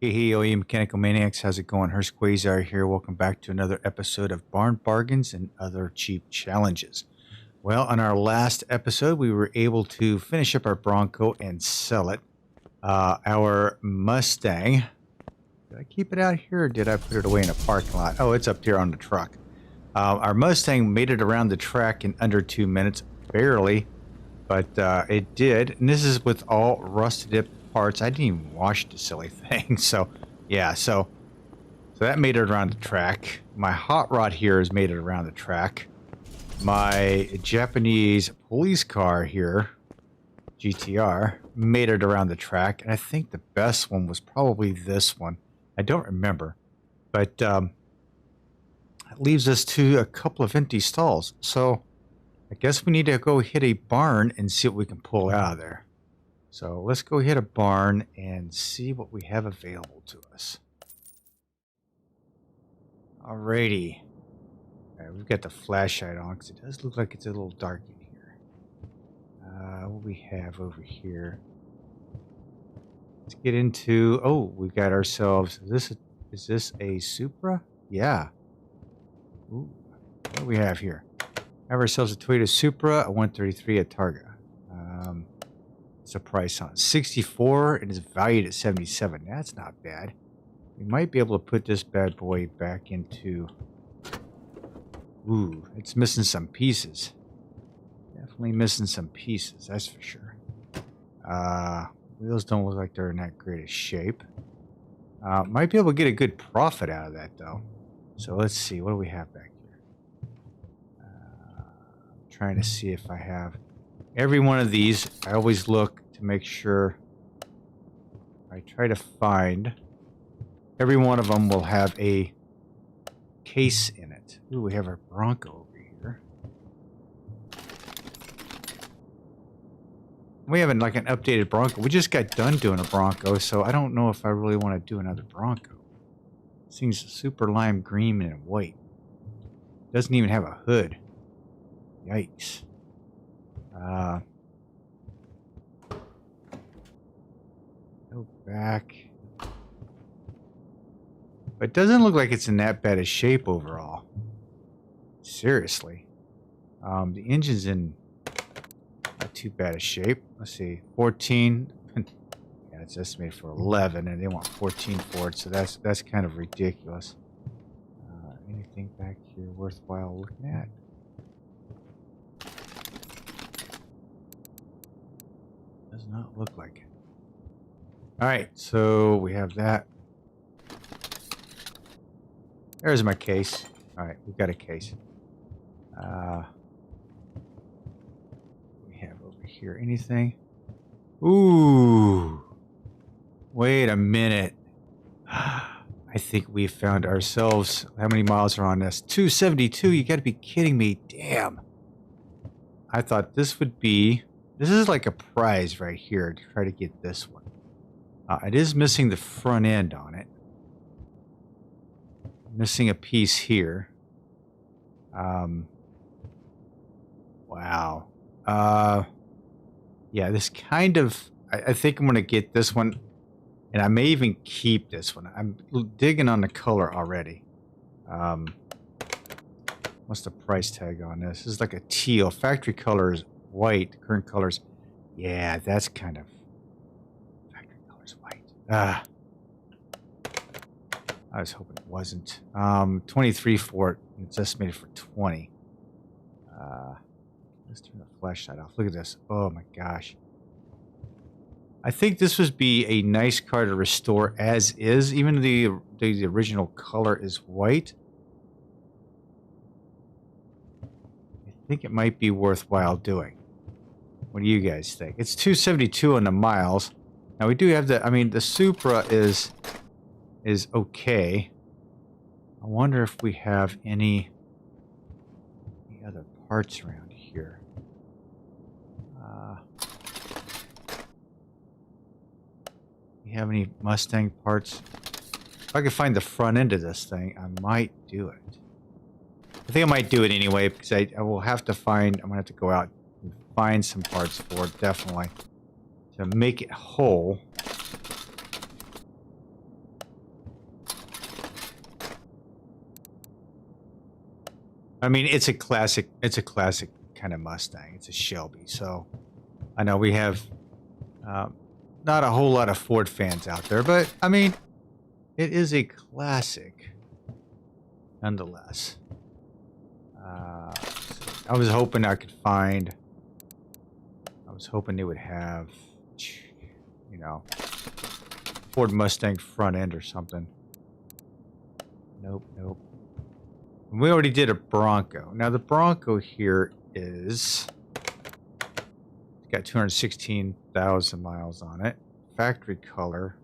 Hey, Mechanical Maniacs, how's it going? Hurst Quayzar here. Welcome back to another episode of Barn Bargains and Other Cheap Challenges. Well, on our last episode, we were able to finish up our Bronco and sell it. Our Mustang, did I keep it out here or did I put it away in a parking lot? Oh, it's up here on the truck. Our Mustang made it around the track in under 2 minutes, barely, but it did. And this is with all rusted up parts. I didn't even wash the silly thing. So yeah, so that made it around the track. My hot rod here has made it around the track. My Japanese police car here, GTR, made it around the track. And I think the best one was probably this one. I don't remember, but it leaves us to a couple of empty stalls. So I guess we need to go hit a barn and see what we can pull out of there. So let's go hit a barn and see what we have available to us. Alrighty. Alright, we've got the flashlight on because it does look like it's a little dark in here. What we have over here. Let's get into... Oh, we got ourselves... Is this a Supra? Yeah. Ooh, what do we have here? Have ourselves a Toyota Supra, a 133 at Targa. It's a price on 64 and is valued at 77. That's not bad. We might be able to put this bad boy back into... Ooh, it's missing some pieces. Definitely missing some pieces, that's for sure. Wheels don't look like they're in that great a shape. Might be able to get a good profit out of that though. So let's see, what do we have back here? I'm trying to see if I have... Every one of these, I always look to make sure I try to find. Every one of them will have a case in it. Ooh, we have our Bronco over here. We haven't like an updated Bronco. We just got done doing a Bronco, so I don't know if I really want to do another Bronco. It seems super lime green and white. Doesn't even have a hood. Yikes. Go back. But it doesn't look like it's in that bad a shape overall. Seriously. The engine's in not too bad a shape. Let's see. 14. Yeah, it's estimated for 11 and they want 14 for it, so that's kind of ridiculous. Anything back here worthwhile looking at? Does not look like it. Alright, so we have that. There's my case. Alright, we've got a case. We have over here anything? Ooh. Wait a minute. I think we found ourselves... How many miles are on this? 272? You gotta be kidding me. Damn. I thought this would be... This is like a prize right here to try to get this one. It is missing the front end on it. Missing a piece here. Wow. Yeah, this kind of... I think I'm going to get this one. And I may even keep this one. I'm digging on the color already. What's the price tag on this? This is like a teal. Factory color is white. Current colors, yeah, that's kind of factory colors white. I was hoping it wasn't. 23 for it. It's estimated for 20. Let's turn the flashlight off. Look at this. Oh my gosh. I think this would be a nice car to restore as is. Even the original color is white. I think it might be worthwhile doing. What do you guys think? It's 272 on the miles. Now we do have the... I mean, the Supra is okay. I wonder if we have any other parts around here. You have any Mustang parts? If I could find the front end of this thing, I might do it. I think I might do it anyway because I will have to find... I'm going to have to go out and find some parts for it, definitely, to make it whole. I mean, it's a classic kind of Mustang. It's a Shelby. So I know we have not a whole lot of Ford fans out there, but I mean, it is a classic nonetheless. I was hoping I could find, I was hoping they would have, you know, Ford Mustang front end or something. Nope, nope. We already did a Bronco. Now the Bronco here is, it's got 216,000 miles on it. Factory color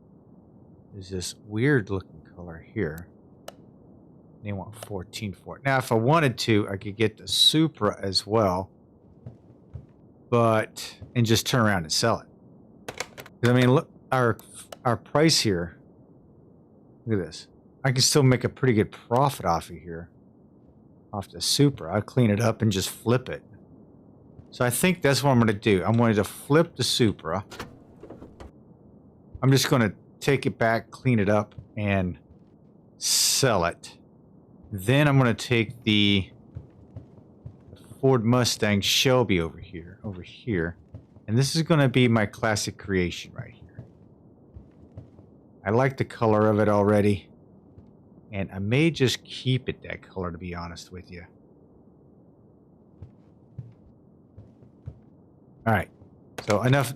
is this weird looking color here. They want 14 for it. Now, if I wanted to, I could get the Supra as well, but and just turn around and sell it. I mean, look, our price here. Look at this. I can still make a pretty good profit off of here, off the Supra. I'll clean it up and just flip it. So I think that's what I'm going to do. I'm going to flip the Supra. I'm just going to take it back, clean it up, and sell it. Then I'm going to take the Ford Mustang Shelby over here, and this is going to be my classic creation right here. I like the color of it already, and I may just keep it that color, to be honest with you. All right, so enough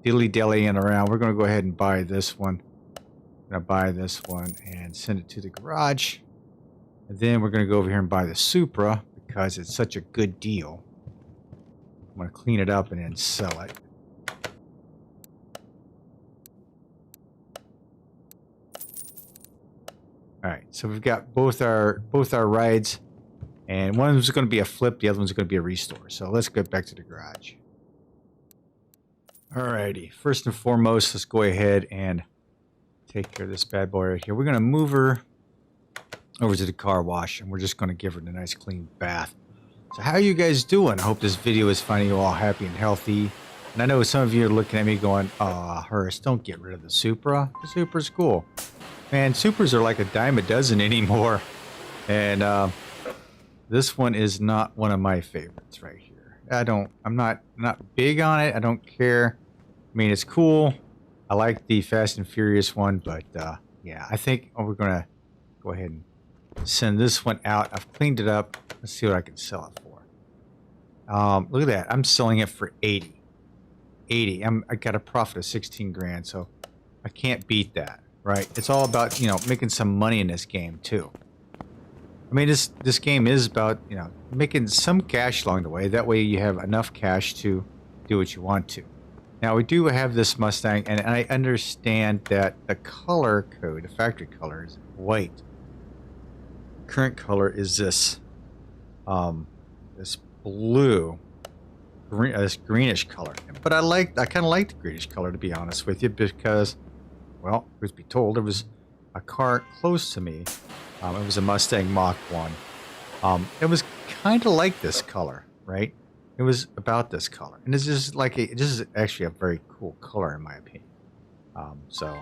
dilly-dallying around. We're going to go ahead and buy this one. I'm going to buy this one and send it to the garage. And then we're going to go over here and buy the Supra because it's such a good deal. I'm going to clean it up and then sell it. All right, so we've got both our rides, and one of them is going to be a flip, the other one's going to be a restore. So let's get back to the garage. All righty, first and foremost, let's go ahead and take care of this bad boy right here. We're going to move her over to the car wash, and we're just going to give her a nice clean bath. So how are you guys doing? I hope this video is finding you all happy and healthy. And I know some of you are looking at me going, Hurst, don't get rid of the Supra. The Supra's cool. Man, Supras are like a dime a dozen anymore. And this one is not one of my favorites right here. I'm not big on it. I don't care. I mean, it's cool. I like the Fast and Furious one, but yeah, I think we're going to go ahead and send this one out. I've cleaned it up. Let's see what I can sell it for. Look at that. I'm selling it for 80. 80. I got a profit of 16 grand, so I can't beat that, right? It's all about, you know, making some money in this game too. I mean, this game is about, you know, making some cash along the way. That way you have enough cash to do what you want to. Now, we do have this Mustang, and I understand that the color code, the factory color, is white. Current color is this this blue, this greenish color. But I kind of like the greenish color, to be honest with you, because, well, truth be told, there was a car close to me. It was a Mustang Mach 1. It was kind of like this color, right? It was about this color, and it's just like this is actually a very cool color in my opinion. So.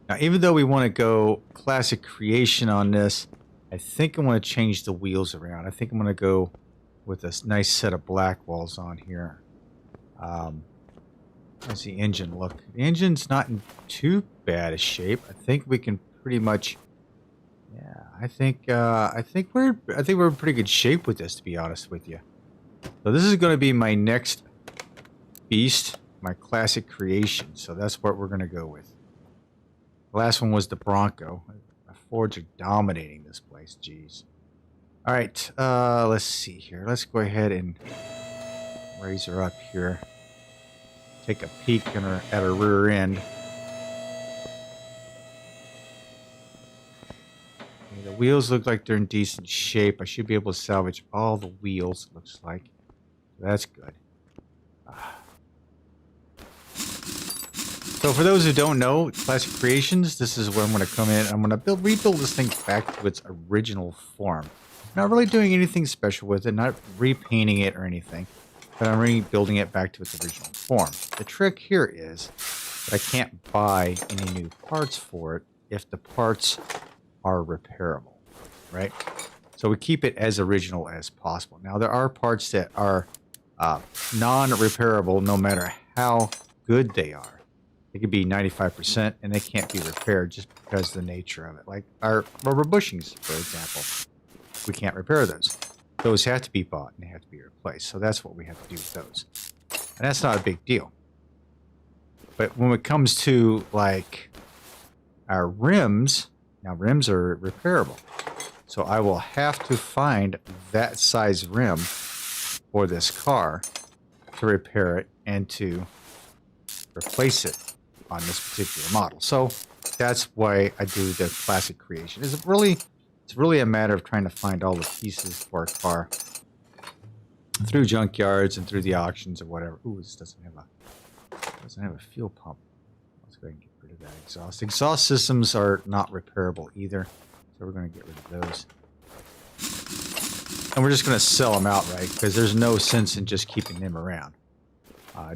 Now, even though we want to go classic creation on this, I think I want to change the wheels around. I think I'm going to go with a nice set of black walls on here. How's the engine look? The engine's not in too bad a shape. I think we can pretty much. Yeah, I think we're in pretty good shape with this, to be honest with you. So this is going to be my next beast, my classic creation. So that's what we're going to go with. The last one was the Bronco. The Fords are dominating this place. Jeez. All right, let's see here. Let's go ahead and raise her up here. Take a peek at her rear end. Okay, the wheels look like they're in decent shape. I should be able to salvage all the wheels, it looks like. That's good. So for those who don't know, Classic Creations, this is where I'm going to come in. I'm going to rebuild this thing back to its original form. Not really doing anything special with it, not repainting it or anything, but I'm rebuilding it back to its original form. The trick here is But I can't buy any new parts for it if the parts are repairable, right? So we keep it as original as possible. Now, there are parts that are non-repairable no matter how good they are. They could be 95% and they can't be repaired just because of the nature of it. Like our rubber bushings, for example. We can't repair those. Those have to be bought and they have to be replaced. So that's what we have to do with those. And that's not a big deal. But when it comes to like our rims, now rims are repairable. So I will have to find that size rim for this car to repair it and to replace it on this particular model. So that's why I do the classic creation. It's really a matter of trying to find all the pieces for a car through junkyards and through the auctions or whatever. Ooh, this doesn't have a fuel pump. Let's go ahead and get rid of that exhaust. Exhaust systems are not repairable either, so we're going to get rid of those. And we're just going to sell them outright because there's no sense in just keeping them around.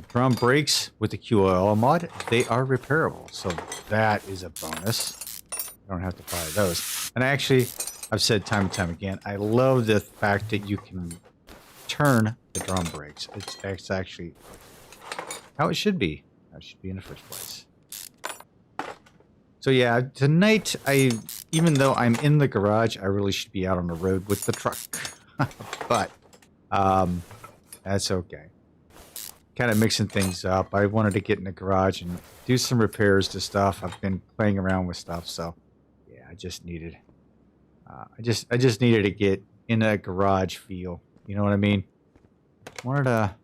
Drum brakes with the QOL mod, they are repairable, so that is a bonus. I don't have to buy those. And actually, I've said time and time again, I love the fact that you can turn the drum brakes. It's actually how it should be. How it should be in the first place. So yeah, tonight, even though I'm in the garage, I really should be out on the road with the truck. But that's okay. Kind of mixing things up. I wanted to get in the garage and do some repairs to stuff. I've been playing around with stuff, so yeah, I just needed to get in a garage feel. You know what I mean? Wanted to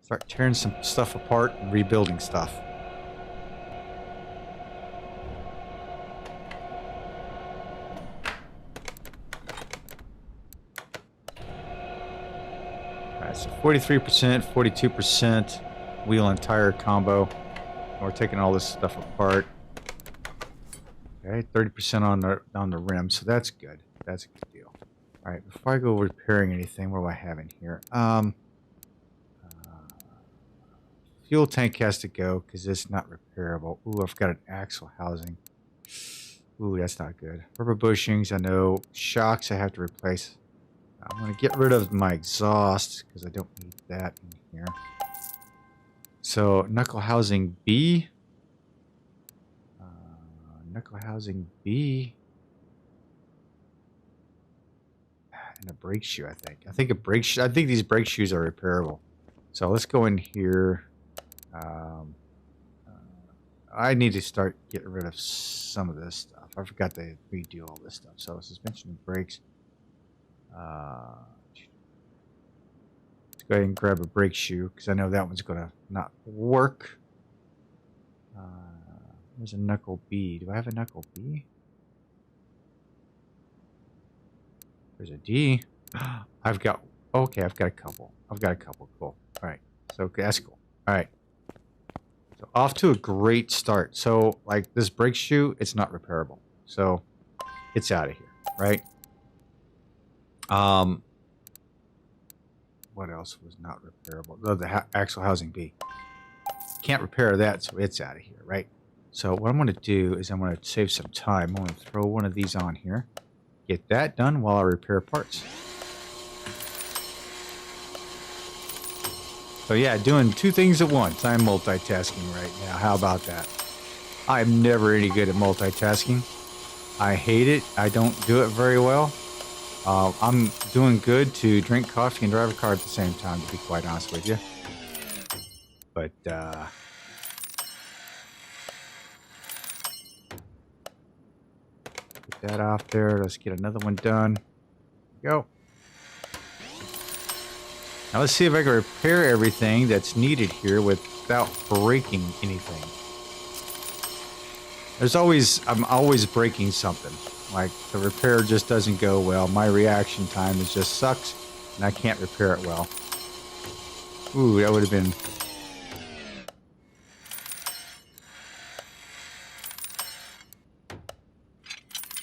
start tearing some stuff apart and rebuilding stuff. Alright, so 43%, 42% wheel and tire combo. And we're taking all this stuff apart. Okay, 30% on the rim, so that's good. That's a good deal. Alright, before I go repairing anything, what do I have in here? Fuel tank has to go because it's not repairable. Ooh, I've got an axle housing. Ooh, that's not good. Rubber bushings, I know. Shocks I have to replace. I'm going to get rid of my exhaust because I don't need that in here. So, knuckle housing B. Knuckle housing B. And a brake shoe, I think. I think these brake shoes are repairable. So let's go in here. I need to start getting rid of some of this stuff. I forgot to redo all this stuff. So suspension and brakes. Let's go ahead and grab a brake shoe because I know that one's going to not work. There's a knuckle B. Do I have a knuckle B? There's a D. I've got a couple. Cool. All right. So that's cool. All right. So off to a great start. So like this brake shoe, it's not repairable. So it's out of here, right? What else was not repairable? Oh, the axle housing B. Can't repair that, so it's out of here, right? So what I'm going to do is I'm going to save some time. I'm going to throw one of these on here. Get that done while I repair parts. So yeah, doing two things at once. I'm multitasking right now. How about that? I'm never any good at multitasking. I hate it. I don't do it very well. I'm doing good to drink coffee and drive a car at the same time, to be quite honest with you. But, get that off there. Let's get another one done. Go. Now let's see if I can repair everything that's needed here without breaking anything. I'm always breaking something. Like the repair just doesn't go well. My reaction time just sucks and I can't repair it well. Ooh, that would have been...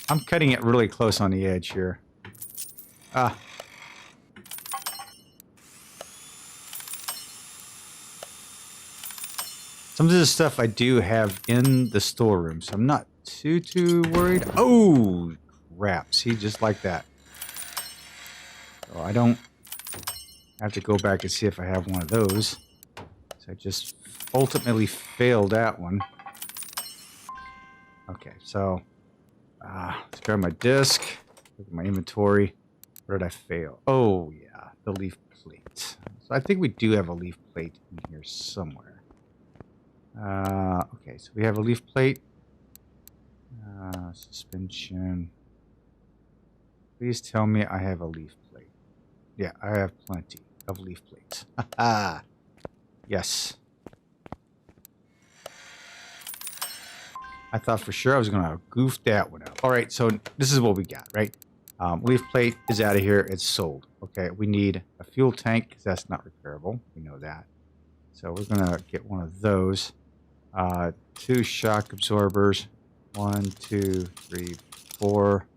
I'm cutting it really close on the edge here. Ah. Some of this stuff I do have in the storeroom, so I'm not too worried. Oh, crap. See, just like that. So I don't have to go back and see if I have one of those. So I just ultimately failed that one. Okay, so let's grab my disc, look at my inventory. Where did I fail? Oh, yeah, the leaf plate. So I think we do have a leaf plate in here somewhere. Okay, so we have a leaf plate. Suspension. Please tell me I have a leaf plate. Yeah, I have plenty of leaf plates. Yes. I thought for sure I was going to goof that one up. All right, so this is what we got, right? Leaf plate is out of here. It's sold. Okay, we need a fuel tank because that's not repairable. We know that. So we're going to get one of those. 2 shock absorbers. 1, 2, 3, 4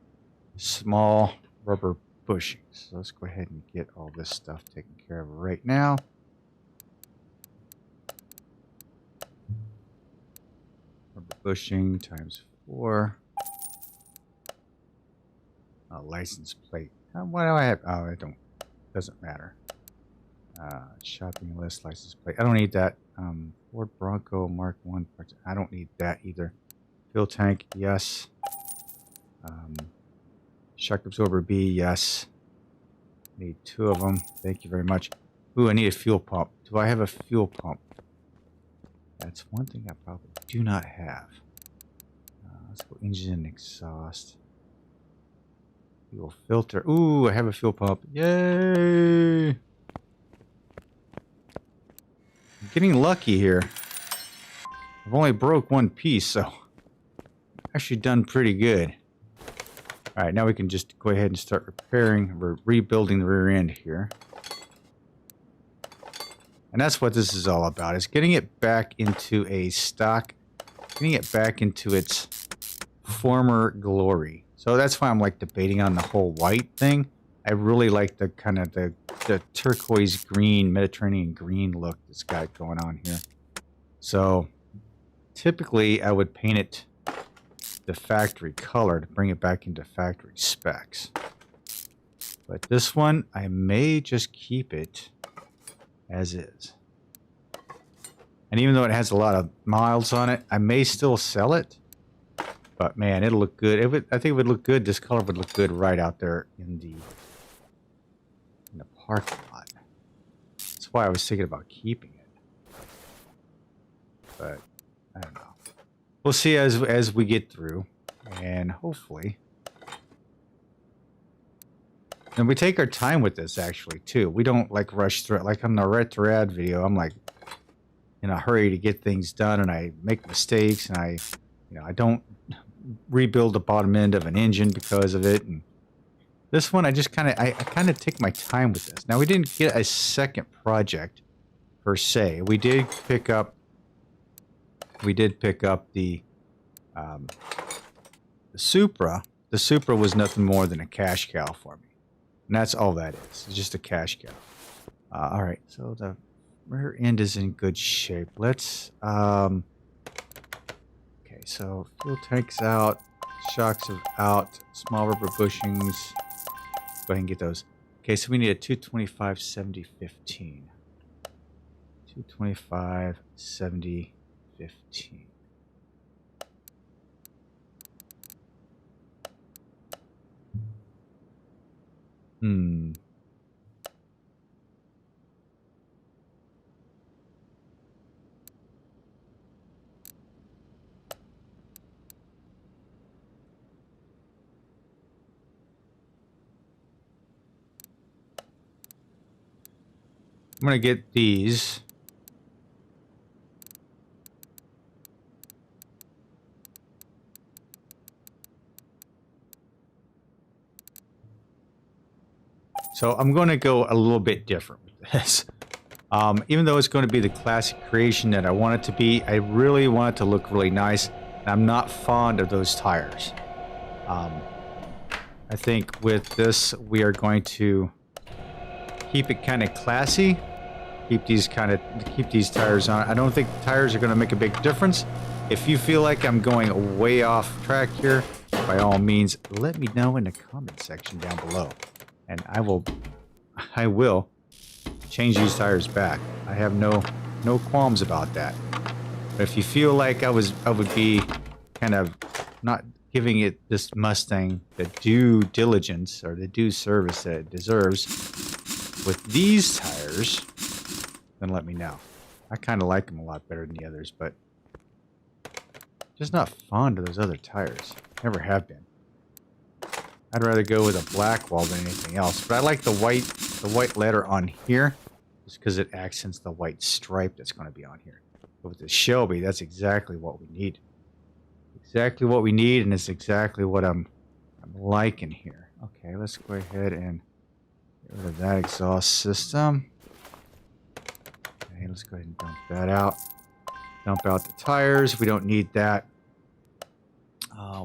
small rubber bushings. So let's go ahead and get all this stuff taken care of right now. Rubber bushing times 4. License plate. What do I have? Oh, I don't. Doesn't matter. Shopping list, license plate. I don't need that. Ford Bronco Mark 1 parts. I don't need that either. Fuel tank, yes. Shock absorber B, yes. Need 2 of them. Thank you very much. Ooh, I need a fuel pump. Do I have a fuel pump? That's one thing I probably do not have. Let's go engine and exhaust. Fuel filter. Ooh, I have a fuel pump. Yay! I'm getting lucky here. I've only broke 1 piece, so actually done pretty good. All right, now we can just go ahead and start repairing. We're rebuilding the rear end here. And that's what this is all about, is getting it back into a stock, getting it back into its former glory. So that's why I'm like debating on the whole white thing. I really like the kind of the turquoise green, Mediterranean green look that's got going on here. So typically I would paint it the factory color to bring it back into factory specs. But this one, I may just keep it as is. And even though it has a lot of miles on it, I may still sell it. But man, it'll look good. I think it would look good. This color would look good right out there in the parking lot. That's why I was thinking about keeping it. But I don't know. We'll see as we get through, and hopefully. And we take our time with this actually too. We don't like rush through it. Like on the Red video, I'm like in a hurry to get things done, and I make mistakes, and I don't rebuild the bottom end of an engine because of it. And this one, I kind of take my time with this. Now we didn't get a second project per se. We did pick up the Supra. The Supra was nothing more than a cash cow for me. And that's all that is. It's just a cash cow. All right, so the rear end is in good shape. Let's, okay, so fuel tank's out, shocks are out, small rubber bushings. Go ahead and get those. Okay, so we need a 225 70 15. 225 70 15. I'm going to get these. So I'm going to go a little bit different with this. Even though it's going to be the classic creation that I want it to be, I really want it to look really nice. And I'm not fond of those tires. I think with this, we are going to keep it kind of classy. keep these tires on. I don't think the tires are going to make a big difference. If you feel like I'm going way off track here, by all means, let me know in the comment section down below, and I will change these tires back. I have no qualms about that. But if you feel like I would be kind of not giving this Mustang the due diligence or the due service that it deserves with these tires, then let me know. I kind of like them a lot better than the others, but just not fond of those other tires. Never have been. I'd rather go with a black wall than anything else. But I like the white letter on here just because it accents the white stripe that's going to be on here. But with the Shelby, that's exactly what we need. Exactly what we need, and it's exactly what I'm liking here. Okay, let's go ahead and get rid of that exhaust system. Okay, let's go ahead and dump that out. Dump out the tires. We don't need that.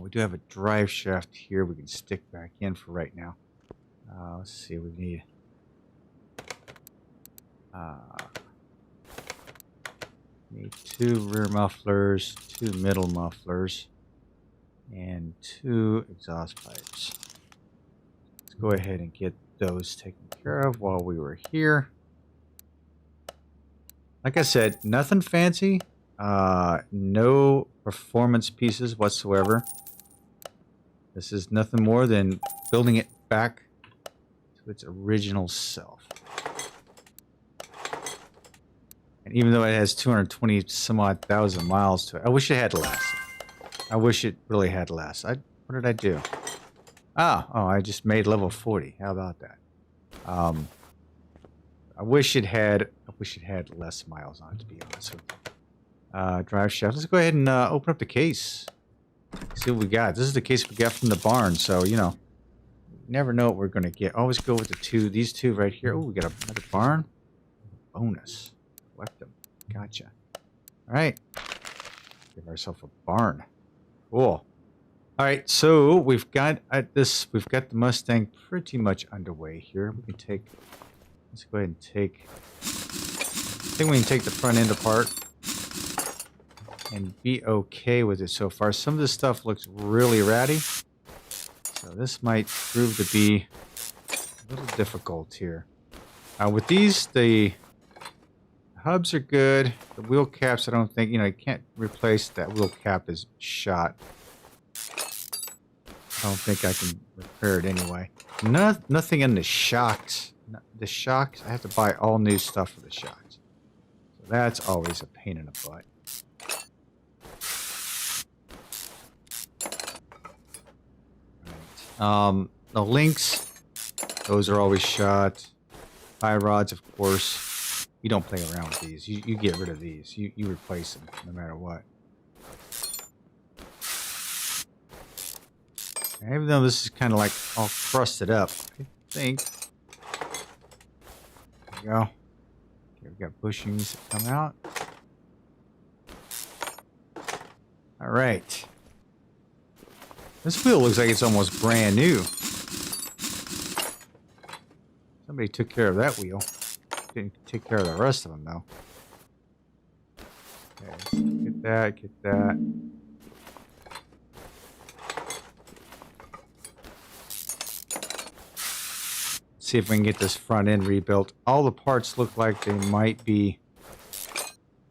We do have a drive shaft here we can stick back in for right now. Let's see, we need two rear mufflers, two middle mufflers, and two exhaust pipes. Let's go ahead and get those taken care of while we were here. Like I said, nothing fancy. No performance pieces whatsoever. This is nothing more than building it back to its original self. And even though it has 220 some odd thousand miles to it, I wish it had less. I wish it really had less. What did I do? Oh, I just made level 40. How about that? I wish it had less miles on it, to be honest with you. Drive shaft. Let's go ahead and open up the case. See what we got. This is the case we got from the barn, so you know, you never know what we're gonna get. Always go with these two right here. Oh, we got another barn bonus. Collect them. Gotcha. All right, give ourselves a barn. Cool. All right, so we've got we've got the Mustang pretty much underway here. We can take. Let's go ahead and take. I think we can take the front end apart and be okay with it so far. Some of this stuff looks really ratty, so this might prove to be a little difficult here. With these, the hubs are good. The wheel caps, I don't think, you can't replace that wheel cap is shot. I don't think I can repair it anyway. Nothing in the shocks. The shocks, I have to buy all new stuff for the shocks. So that's always a pain in the butt. The links, those are always shot. Tie rods, of course. You don't play around with these. You get rid of these. You replace them no matter what. And even though this is kind of like all crusted up, I think. There we go. Okay, we got bushings that come out. All right. This wheel looks like it's almost brand new. Somebody took care of that wheel. Didn't take care of the rest of them, though. Okay, get that, get that. See if we can get this front end rebuilt. All the parts look like they might be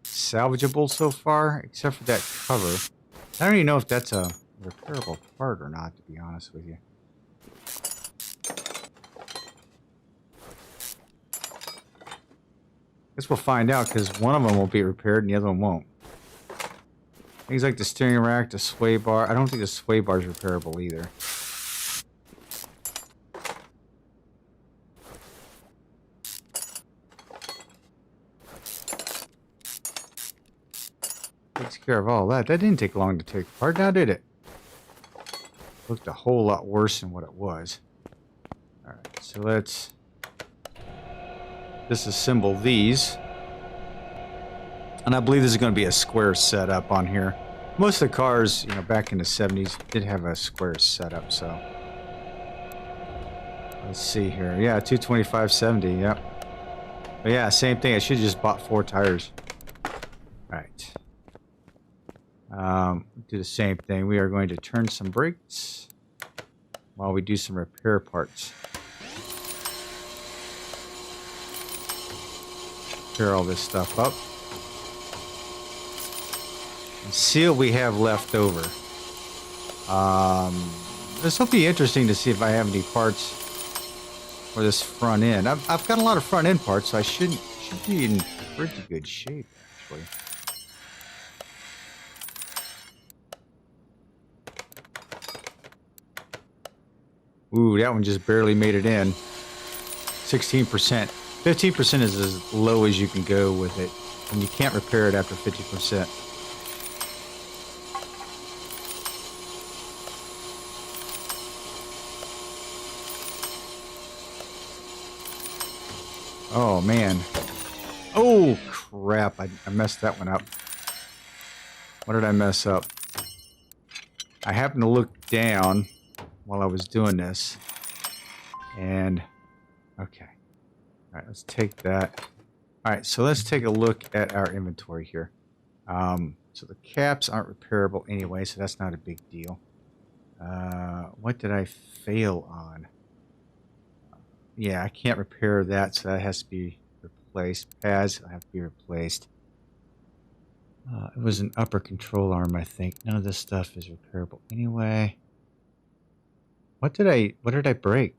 salvageable so far, except for that cover. I don't even know if that's a repairable part or not, to be honest with you. Guess we'll find out, because one of them will be repaired and the other one won't. Things like the steering rack, the sway bar. I don't think the sway bar is repairable either. Takes care of all that. That didn't take long to take apart, now did it? Looked a whole lot worse than what it was. Alright, so let's disassemble these. And I believe this is going to be a square setup on here. Most of the cars, back in the 70s did have a square setup, so. Let's see here. Yeah, 225/70, yep. But yeah, same thing. I should have just bought 4 tires. All right. Do the same thing. We are going to turn some brakes while we do some repair parts. Repair all this stuff up. And see what we have left over. This will be interesting to see if I have any parts for this front end. I've got a lot of front end parts, so I should be in pretty good shape, actually. Ooh, that one just barely made it in. 16%. 15% is as low as you can go with it, and you can't repair it after 50%. Oh, man. Oh, crap. I messed that one up. What did I mess up? I happened to look down while I was doing this. And, okay. All right, let's take that. All right, so let's take a look at our inventory here. So the caps aren't repairable anyway, so that's not a big deal. What did I fail on? Yeah, I can't repair that, so that has to be replaced. Pads have to be replaced. It was an upper control arm, I think. None of this stuff is repairable anyway. What did I break?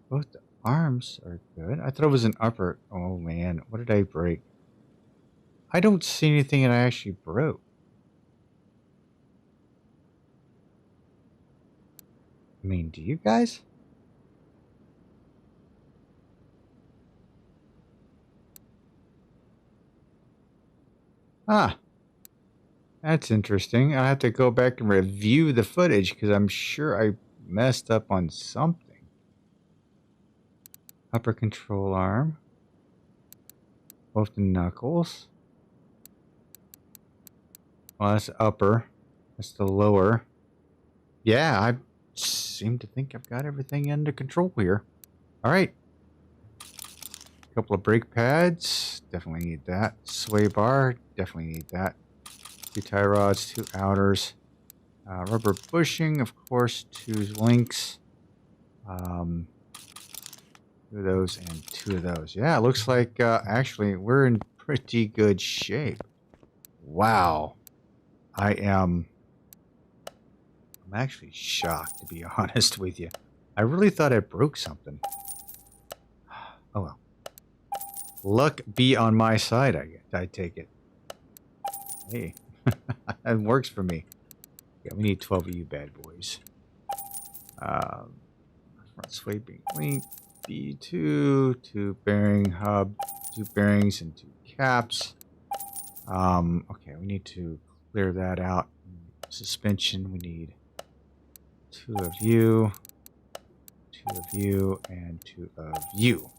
Both the arms are good. I thought it was an upper. Oh man, what did I break? I don't see anything that I actually broke. I mean, do you guys? Ah, that's interesting. I have to go back and review the footage because I'm sure I messed up on something. Upper control arm. Both the knuckles. Well, that's upper. That's the lower. Yeah, I seem to think I've got everything under control here. All right. A couple of brake pads. Definitely need that. Sway bar. Definitely need that. 2 tie rods, 2 outers. Rubber bushing, of course, 2 links. 2 of those and 2 of those. Yeah, it looks like actually we're in pretty good shape. Wow. I'm actually shocked, to be honest with you. I really thought I broke something. Oh well. Luck be on my side, I take it. Hey, it works for me. Yeah, we need 12 of you bad boys. Front sway being linked. B2, 2 bearing hub, 2 bearings and 2 caps. Okay, we need to clear that out. Suspension, we need 2 of you, 2 of you, and 2 of you.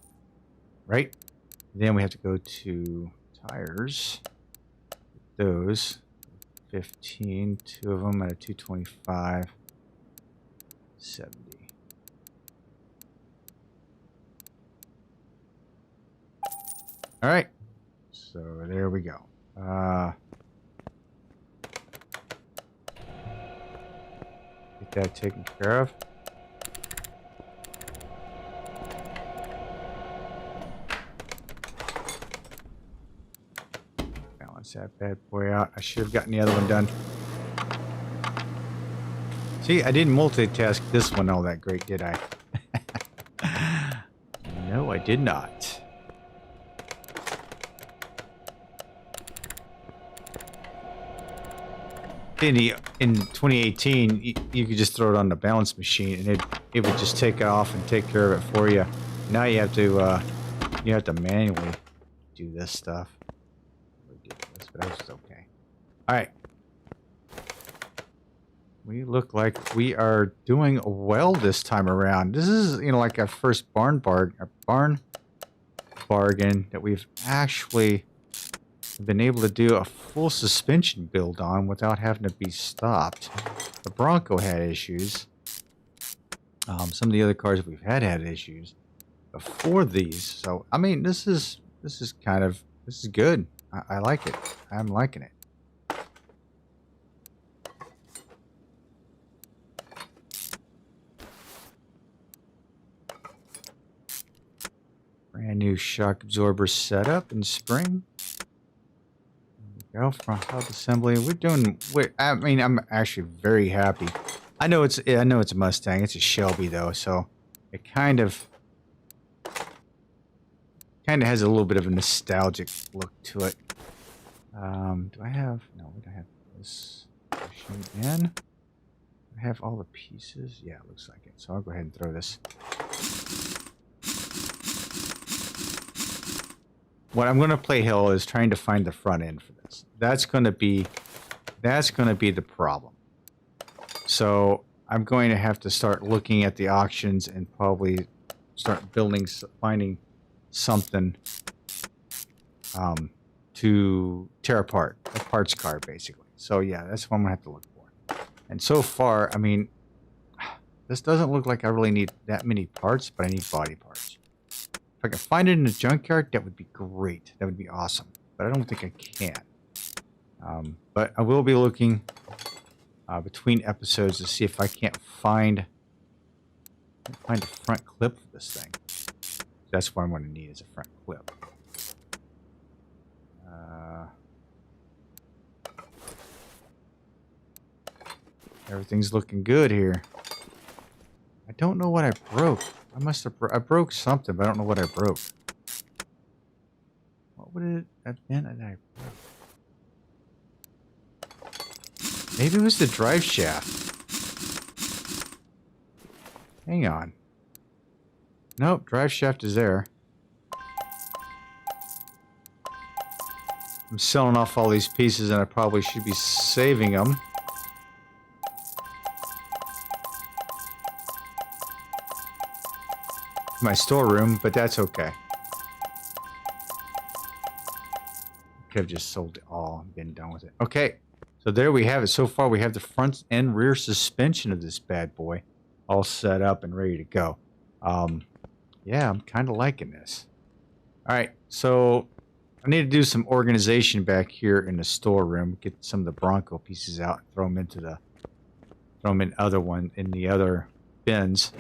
Right? Then we have to go to tires. Those 15, 2 of them at a 225, 70. All right, so there we go. Get that taken care of. Balance that bad boy out. I should have gotten the other one done. See, I didn't multitask this one all that great, did I? No, I did not. In 2018, you could just throw it on the balance machine, and it would just take it off and take care of it for you. Now you have to manually do this stuff. Ridiculous, but that's okay. All right, we look like we are doing well this time around. This is like our first barn bargain that we've actually been able to do a full suspension build on without having to be stopped. The Bronco had issues. Some of the other cars we've had issues. before these. So I mean, this is good. I like it. I'm liking it. Brand new shock absorber setup in spring. There we go, front hub assembly. I mean, I'm actually very happy. I know it's a Mustang. It's a Shelby though, so it kind of has a little bit of a nostalgic look to it. Do I have? No, we don't have this. Pushing in. I have all the pieces. Yeah, it looks like it. So I'll go ahead and throw this. What I'm going to play hill is trying to find the front end for this. That's going to be the problem. So I'm going to have to start looking at the auctions and probably start finding something to tear apart, a parts car basically. So yeah, that's what I'm gonna have to look for. And so far, I mean, this doesn't look like I really need that many parts, but I need body parts. If I can find it in the junkyard, that would be great. That would be awesome. But I don't think I can. But I will be looking between episodes to see if I can't find a front clip for this thing. That's what I'm going to need, is a front clip. Everything's looking good here. I don't know what I broke. I broke something, but I don't know what I broke. What would it have been that I broke? Maybe it was the drive shaft. Hang on. Nope, drive shaft is there. I'm selling off all these pieces and I probably should be saving them. My storeroom, but that's okay. Could have just sold it all and been done with it. Okay, so there we have it. So far we have the front and rear suspension of this bad boy all set up and ready to go. Yeah, I'm kind of liking this. All right, so I need to do some organization back here in the storeroom. Get some of the Bronco pieces out and throw them in the other bins.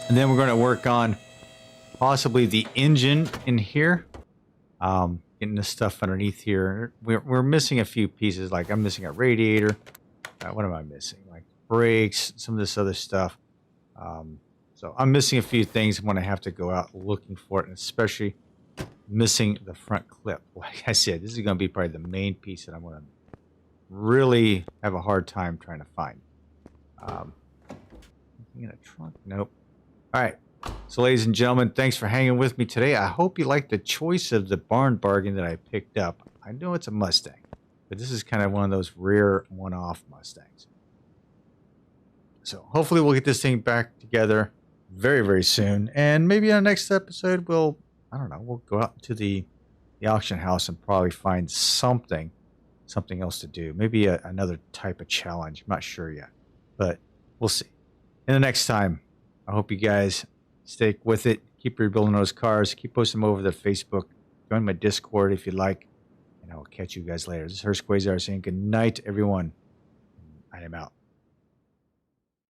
And then we're going to work on possibly the engine in here. Getting the stuff underneath here. We're missing a few pieces. Like I'm missing a radiator. What am I missing? Like brakes, some of this other stuff. So I'm missing a few things. I'm going to have to go out looking for it, and especially missing the front clip. Like I said, this is going to be probably the main piece that I'm going to really have a hard time trying to find. Anything in a trunk? Nope. All right. So, ladies and gentlemen, thanks for hanging with me today. I hope you liked the choice of the barn bargain that I picked up. I know it's a Mustang, but this is kind of one of those rare one-off Mustangs. So hopefully we'll get this thing back together very, very soon. And maybe on the next episode, we'll go out to the auction house and probably find something else to do. Maybe another type of challenge. I'm not sure yet, but we'll see. And the next time, I hope you guys stick with it. Keep rebuilding those cars. Keep posting them over to Facebook. Join my Discord if you'd like. And I will catch you guys later. This is Hurst Quayzar saying good night, everyone. I am out.